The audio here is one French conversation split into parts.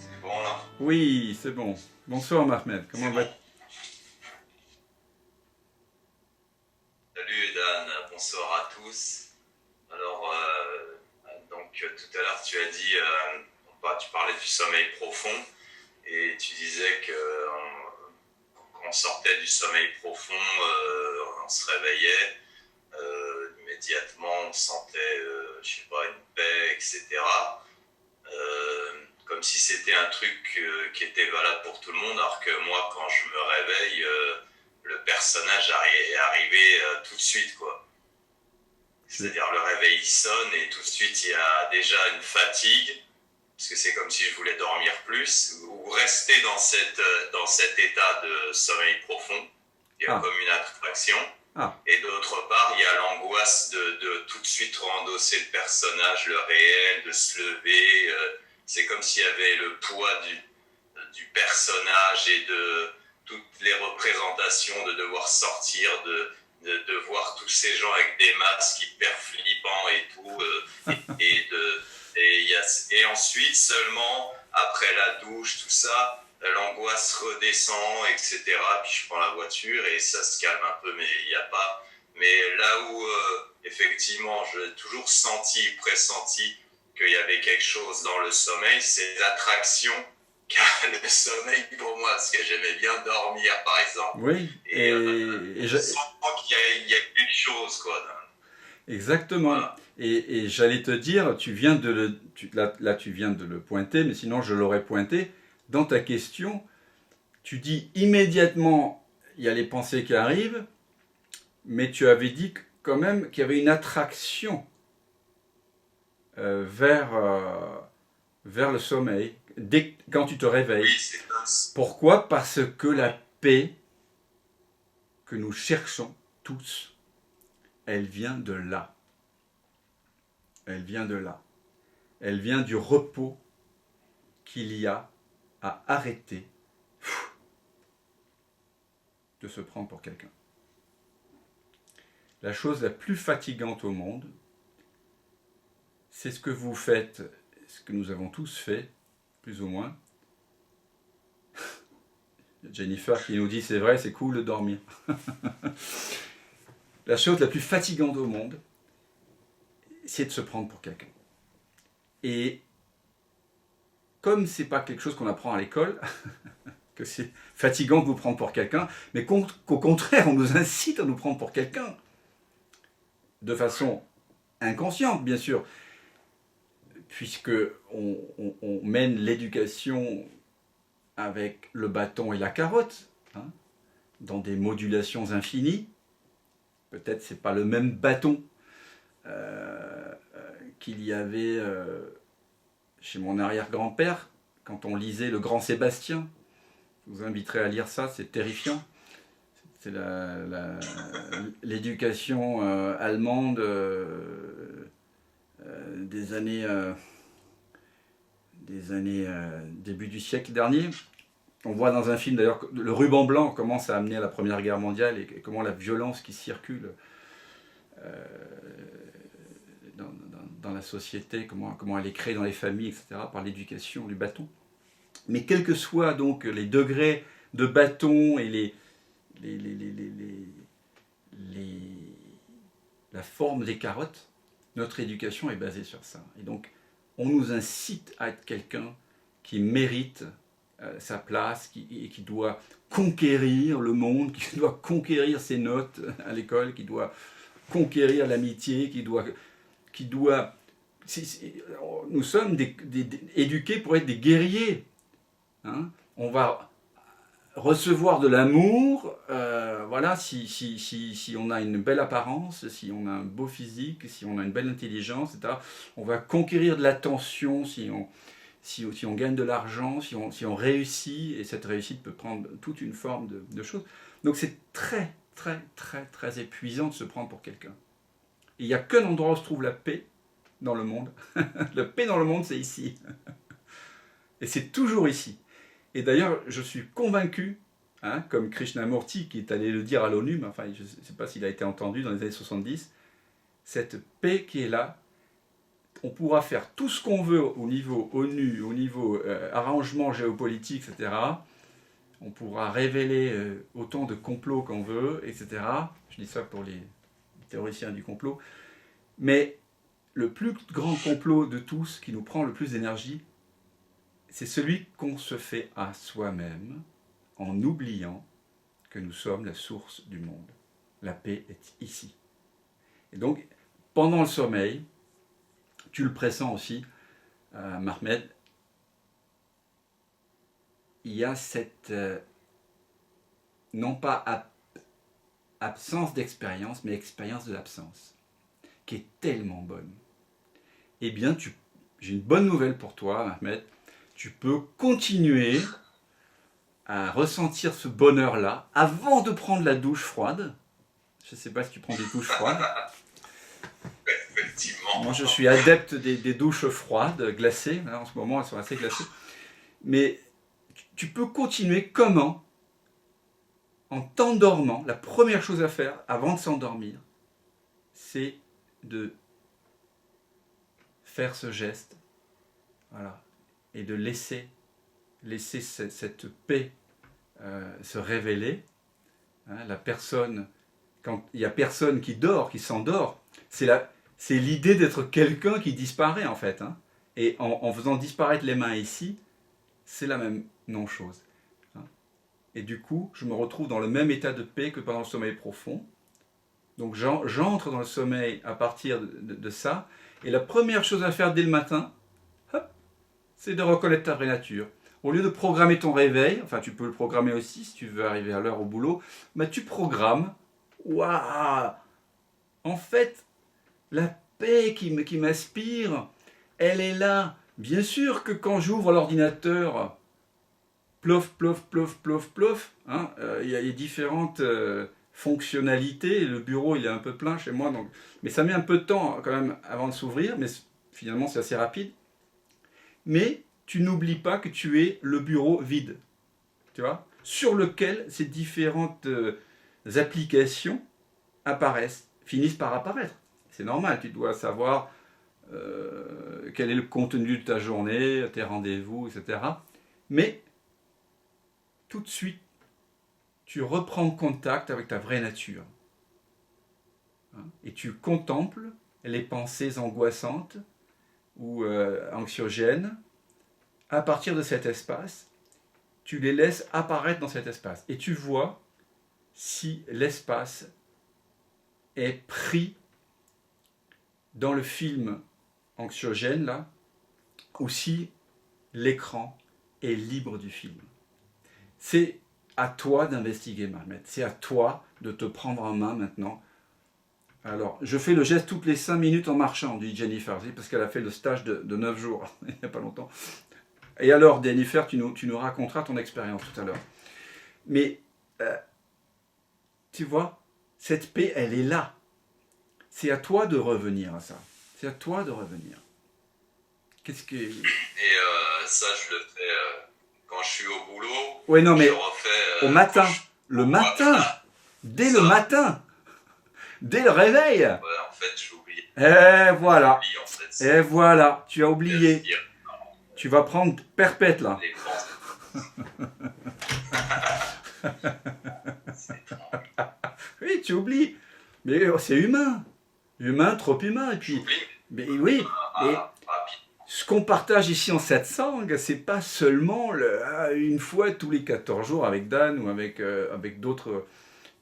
C'est bon là? Oui, c'est bon. Bonsoir Mahmed, C'est comment bon. vas-tu? Salut Dan, bonsoir à tous. Alors, tout à l'heure tu as dit, tu parlais du sommeil profond et tu disais que quand on sortait du sommeil profond, on se réveillait, immédiatement on sentait, je sais pas, une paix, etc. Comme si c'était un truc qui était valable pour tout le monde, alors que moi, quand je me réveille, le personnage est arrivé tout de suite, quoi. Tu- C'est-à-dire le réveil sonne et tout de suite il y a déjà une fatigue, parce que c'est comme si je voulais dormir plus, ou rester dans cet état de sommeil profond. Il y a Ah, comme une attraction. ah, Et d'autre part, il y a l'angoisse de tout de suite rendosser le personnage, le réel, de se lever. C'est comme s'il y avait le poids du personnage et de toutes les représentations, de devoir sortir, de voir tous ces gens avec des masques hyper flippants et tout. Et, de, et ensuite, seulement, après la douche, tout ça, l'angoisse redescend, etc. Puis je prends la voiture et ça se calme un peu, mais il n'y a pas. Mais là où, effectivement, j'ai toujours senti, pressenti qu'il y avait quelque chose dans le sommeil, c'est l'attraction qu'a le sommeil pour moi, parce que j'aimais bien dormir, par exemple. oui, Et je sens qu'il y a quelque chose, quoi. exactement. Voilà. Et j'allais te dire, tu viens de là, tu viens de le pointer, mais sinon je l'aurais pointé. Dans ta question, tu dis immédiatement, il y a les pensées qui arrivent, mais tu avais dit quand même qu'il y avait une attraction vers le sommeil, quand tu te Oui, réveilles. c'est comme ça. Pourquoi? Parce que Oui. la paix que nous cherchons tous, elle vient de là. Elle vient de là. Elle vient du repos qu'il y a à arrêter de se prendre pour quelqu'un. La chose la plus fatigante au monde, c'est ce que vous faites, ce que nous avons tous fait, plus ou moins. Jennifer qui nous dit c'est vrai, c'est cool de dormir. La chose la plus fatigante au monde, c'est de se prendre pour quelqu'un. Et comme c'est pas quelque chose qu'on apprend à l'école, que c'est fatigant de vous prendre pour quelqu'un, mais qu'au contraire, on nous incite à nous prendre pour quelqu'un, de façon inconsciente, bien sûr, puisque on mène l'éducation avec le bâton et la carotte, hein, dans des modulations infinies. Peut-être c'est pas le même bâton qu'il y avait chez mon arrière-grand-père quand on lisait Le Grand Sébastien. Je vous inviterai à lire ça, c'est terrifiant. C'est l'éducation allemande des années, début du siècle dernier. On voit dans un film d'ailleurs le ruban blanc commence à amener à la Première Guerre mondiale et comment la violence qui circule dans la société, comment elle est créée dans les familles, etc., par l'éducation du bâton. Mais quels que soient donc les degrés de bâton et les, les, les, les, les, la forme des carottes, notre éducation est basée sur ça. Et donc, on nous incite à être quelqu'un qui mérite sa place, qui doit conquérir le monde, qui doit conquérir ses notes à l'école, qui doit conquérir l'amitié, qui doit nous sommes éduqués pour être des guerriers. Hein, on va recevoir de l'amour, voilà, si on a une belle apparence, si on a un beau physique, si on a une belle intelligence, etc. On va conquérir de l'attention si on gagne de l'argent, si on réussit, et cette réussite peut prendre toute une forme de choses. Donc c'est très, très, très, très épuisant de se prendre pour quelqu'un. Et il n'y a qu'un endroit où se trouve la paix dans le monde. La paix dans le monde, c'est ici. Et c'est toujours ici. Et d'ailleurs, je suis convaincu, hein, comme Krishnamurti qui est allé le dire à l'ONU, mais enfin, je ne sais pas s'il a été entendu dans les années 70, cette paix qui est là, on pourra faire tout ce qu'on veut au niveau ONU, au niveau arrangement géopolitique, etc. On pourra révéler autant de complots qu'on veut, etc. Je dis ça pour les théoriciens du complot. Mais le plus grand complot de tous, qui nous prend le plus d'énergie, c'est celui qu'on se fait à soi-même, en oubliant que nous sommes la source du monde. La paix est ici. Et donc, pendant le sommeil, tu le pressens aussi, Mahmed, il y a cette, non pas absence d'expérience, mais expérience de l'absence, qui est tellement bonne. Eh bien, j'ai une bonne nouvelle pour toi, Mahmed. Tu peux continuer à ressentir ce bonheur-là avant de prendre la douche froide. Je ne sais pas si tu prends des douches froides. Effectivement. Moi, je suis adepte des douches froides, glacées. Là, en ce moment, elles sont assez glacées. Mais tu peux continuer comment? En t'endormant, la première chose à faire avant de s'endormir, c'est de faire ce geste, voilà, et de laisser cette paix se révéler. Hein, la personne, quand il n'y a personne qui dort, qui s'endort, c'est l'idée d'être quelqu'un qui disparaît en fait. Hein. Et en faisant disparaître les mains ici, c'est la même non-chose. Hein. Et du coup, je me retrouve dans le même état de paix que pendant le sommeil profond. Donc j'entre dans le sommeil à partir de ça. Et la première chose à faire dès le matin, c'est de reconnaître ta vraie nature. Au lieu de programmer ton réveil, enfin tu peux le programmer aussi si tu veux arriver à l'heure au boulot, mais tu programmes, waouh, en fait, la paix qui m'inspire, elle est là. Bien sûr que quand j'ouvre l'ordinateur, plof, plof, plof, plof, plof, hein, y a différentes fonctionnalités. Le bureau, il est un peu plein chez moi, donc, mais ça met un peu de temps quand même avant de s'ouvrir, mais finalement c'est assez rapide. Mais tu n'oublies pas que tu es le bureau vide, tu vois, sur lequel ces différentes applications apparaissent, finissent par apparaître. C'est normal, tu dois savoir quel est le contenu de ta journée, tes rendez-vous, etc. Mais tout de suite, tu reprends contact avec ta vraie nature. Et tu contemples les pensées angoissantes ou anxiogènes. À partir de cet espace, tu les laisses apparaître dans cet espace. Et tu vois si l'espace est pris dans le film anxiogène, là, ou si l'écran est libre du film. C'est à toi d'investiguer, Mahmed. C'est à toi de te prendre en main maintenant. Alors, je fais le geste toutes les 5 minutes en marchant, dit Jennifer, parce qu'elle a fait le stage de 9 jours, il n'y a pas longtemps. Et alors, Jennifer, tu nous raconteras ton expérience tout à l'heure. Mais, tu vois, cette paix, elle est là. C'est à toi de revenir à ça. C'est à toi de revenir. Qu'est-ce que... Et ça, je le fais quand je suis au boulot. Oui, non, mais je refais, au matin. Le matin. Dès le matin. Dès le réveil. Ouais, en fait, j'oublie. Et voilà. En fait, Et voilà. Tu as oublié. Tu vas prendre perpète, là. Oui, tu oublies. Mais c'est humain. Humain, trop humain. Et puis, mais oui. Et ce qu'on partage ici en satsang, c'est pas seulement une fois tous les 14 jours avec Dan ou avec d'autres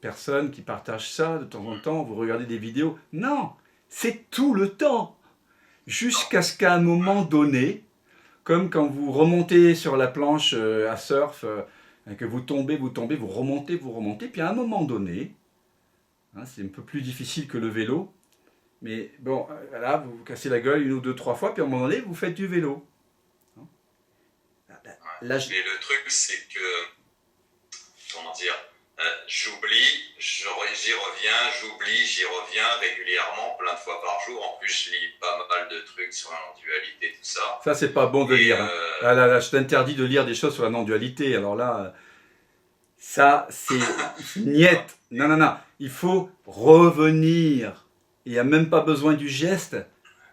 personnes qui partagent ça de temps en temps. Vous regardez des vidéos. Non, c'est tout le temps. Jusqu'à ce qu'à un moment donné, comme quand vous remontez sur la planche à surf, que vous tombez, vous remontez, puis à un moment donné, hein, c'est un peu plus difficile que le vélo, mais bon, là, vous vous cassez la gueule 1 ou 2, 3 fois, puis à un moment donné, vous faites du vélo. Là, mais le truc, c'est que, comment dire, j'oublie, j'y reviens régulièrement, plein de fois par jour. En plus, je lis pas mal de trucs sur la non-dualité, tout ça. Ça, c'est pas bon de lire. Hein. Là, je t'interdis de lire des choses sur la non-dualité. Alors là, ça, c'est niette. Non. Il faut revenir. Il n'y a même pas besoin du geste.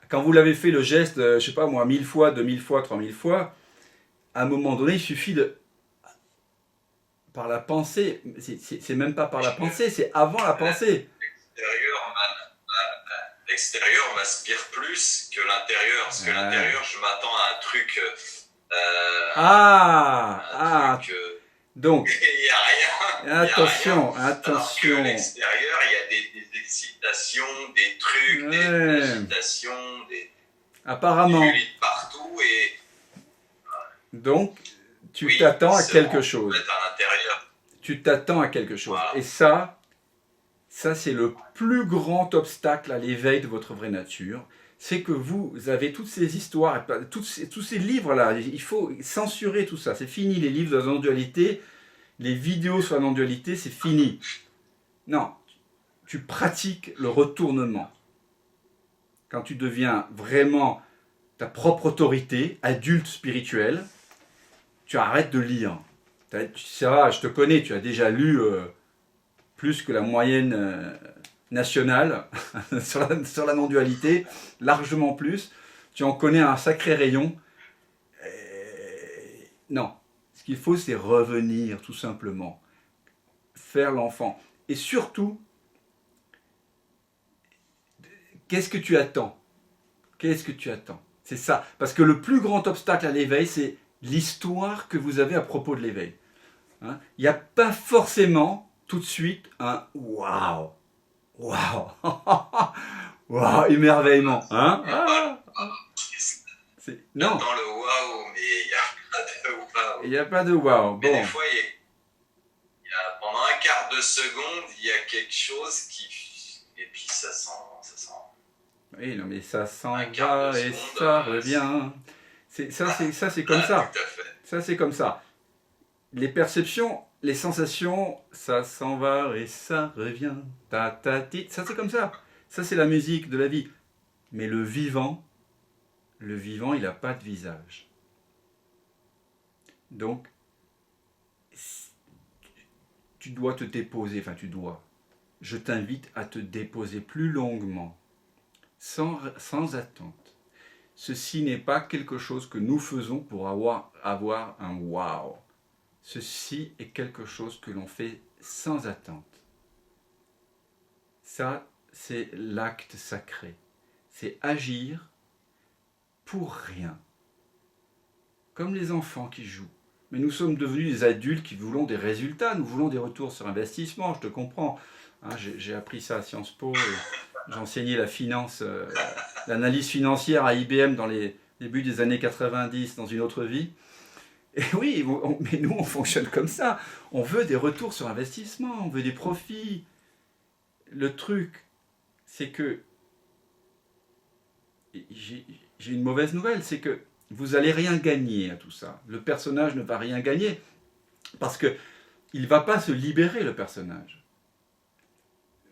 Quand vous l'avez fait le geste, je sais pas moi, 1000 fois, 2000 fois, 3000 fois, à un moment donné, il suffit de... Par la pensée, c'est même pas par la pensée, c'est avant la pensée. L'extérieur m'inspire plus que l'intérieur, parce que Ouais. l'intérieur, je m'attends à un truc, Ah, donc, il n'y a rien, il n'y a rien. attention, Alors que attention. l'extérieur, il y a des excitations, des trucs, des Ouais. agitations, des Apparemment. fluides partout, et Donc, tu oui, t'attends à quelque seulement pour chose. être à l'intérieur. Tu t'attends à quelque chose. Et Voilà. ça c'est le plus grand obstacle à l'éveil de votre vraie nature. C'est que vous avez toutes ces histoires, tous ces livres-là. Il faut censurer tout ça. C'est fini, les livres de la non-dualité, les vidéos sur la non-dualité, c'est fini. Non, tu pratiques le retournement. Quand tu deviens vraiment ta propre autorité, adulte spirituel, tu arrêtes de lire. Ça va, je te connais, tu as déjà lu plus que la moyenne nationale sur la non-dualité, largement plus. Tu en connais un sacré rayon. Non, ce qu'il faut, c'est revenir, tout simplement. Faire l'enfant. Et surtout, qu'est-ce que tu attends? Qu'est-ce que tu attends? C'est ça. Parce que le plus grand obstacle à l'éveil, c'est l'histoire que vous avez à propos de l'éveil. Hein, il n'y a pas forcément tout de suite un waouh, waouh, waouh, émerveillement. Hein, Il n'y a pas le non, J'attends le waouh, mais il n'y a pas de il waouh. n'y a pas de waouh. Mais des Bon, fois, pendant un quart de seconde, il y a quelque chose qui. Et puis ça sent. oui, non, mais ça s'en Un quart de va et seconde, ça revient. Ça, c'est comme ça. tout à fait. Ça, c'est comme ça. Les perceptions, les sensations, ça s'en va et ça revient. Ta ta ti, ça c'est comme ça. Ça c'est la musique de la vie. Mais le vivant, il n'a pas de visage. Donc, tu dois te déposer, enfin tu dois. Je t'invite à te déposer plus longuement, sans attente. Ceci n'est pas quelque chose que nous faisons pour avoir un wow. Ceci est quelque chose que l'on fait sans attente. Ça, c'est l'acte sacré. C'est agir pour rien. Comme les enfants qui jouent. Mais nous sommes devenus des adultes qui voulons des résultats, nous voulons des retours sur investissement, je te comprends. Hein, j'ai appris ça à Sciences Po, j'ai enseigné la finance, l'analyse financière à IBM dans les débuts des années 90 dans une autre vie. Et oui, mais nous on fonctionne comme ça. On veut des retours sur investissement, on veut des profits. Le truc, c'est que j'ai une mauvaise nouvelle, c'est que vous n'allez rien gagner à tout ça. Le personnage ne va rien gagner parce que il ne va pas se libérer, le personnage.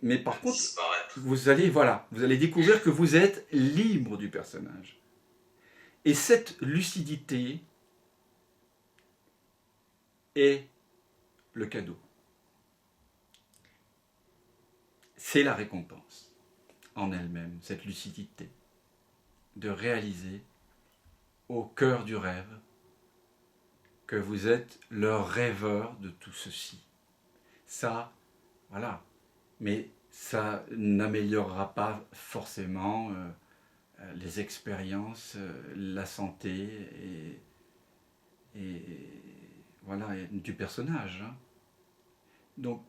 Mais par contre, vous allez découvrir que vous êtes libre du personnage. Et cette lucidité est le cadeau. C'est la récompense en elle-même, cette lucidité, de réaliser au cœur du rêve que vous êtes le rêveur de tout ceci. Ça, voilà. Mais ça n'améliorera pas forcément les expériences, la santé et voilà, du personnage. Hein. Donc,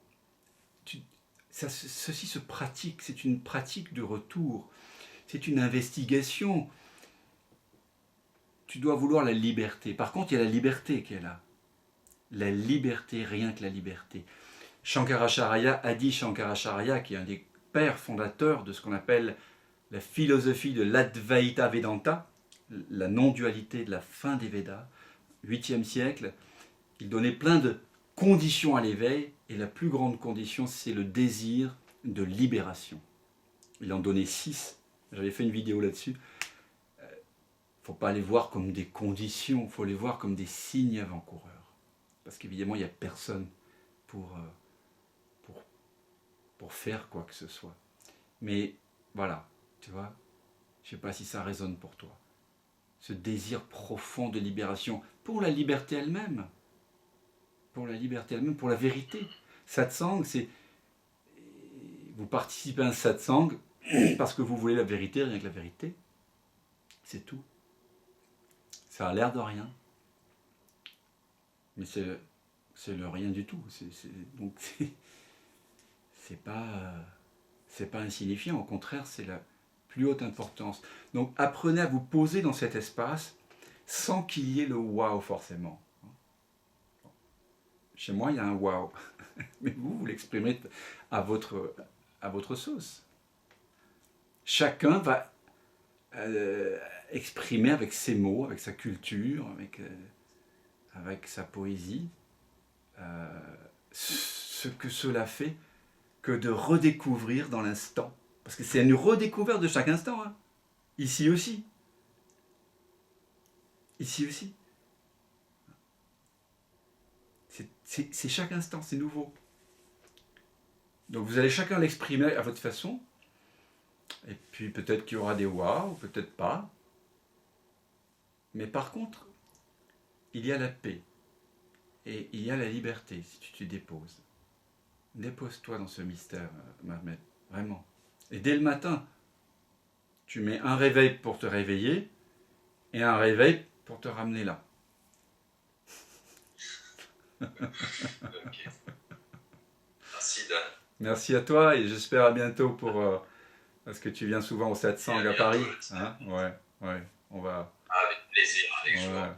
ceci se pratique, c'est une pratique de retour, c'est une investigation. Tu dois vouloir la liberté. Par contre, il y a la liberté qui est là. La liberté, rien que la liberté. Shankaracharya, Adi Shankaracharya, qui est un des pères fondateurs de ce qu'on appelle la philosophie de l'Advaita Vedanta, la non-dualité de la fin des Védas, 8e siècle, il donnait plein de conditions à l'éveil, et la plus grande condition, c'est le désir de libération. Il en donnait 6. J'avais fait une vidéo là-dessus. Il ne faut pas les voir comme des conditions, il faut les voir comme des signes avant-coureurs. Parce qu'évidemment, il n'y a personne pour faire quoi que ce soit. Mais voilà, tu vois, Je ne sais pas si ça résonne pour toi. Ce désir profond de libération pour la liberté elle-même. Pour la liberté elle-même, pour la vérité. Satsang, c'est... Vous participez à un satsang parce que vous voulez la vérité, rien que la vérité. C'est tout. Ça a l'air de rien. Mais c'est le rien du tout. Donc c'est pas insignifiant. Au contraire, c'est la plus haute importance. Donc apprenez à vous poser dans cet espace sans qu'il y ait le waouh forcément. Chez moi, il y a un waouh. Mais vous l'exprimez à votre sauce. Chacun va exprimer avec ses mots, avec sa culture, avec sa poésie, ce que cela fait que de redécouvrir dans l'instant. Parce que c'est une redécouverte de chaque instant. Hein. Ici aussi. Ici aussi. C'est chaque instant, c'est nouveau. Donc vous allez chacun l'exprimer à votre façon. Et puis peut-être qu'il y aura des waouh, peut-être pas. Mais par contre, il y a la paix. Et il y a la liberté si tu te déposes. Dépose-toi dans ce mystère, Mohamed. Vraiment. Et dès le matin, tu mets un réveil pour te réveiller et un réveil pour te ramener là. Ok. Merci Dan. Merci à toi et j'espère à bientôt parce que tu viens souvent au Satsang à Paris. Hein, ouais, on va. Avec plaisir, avec joie. Ouais.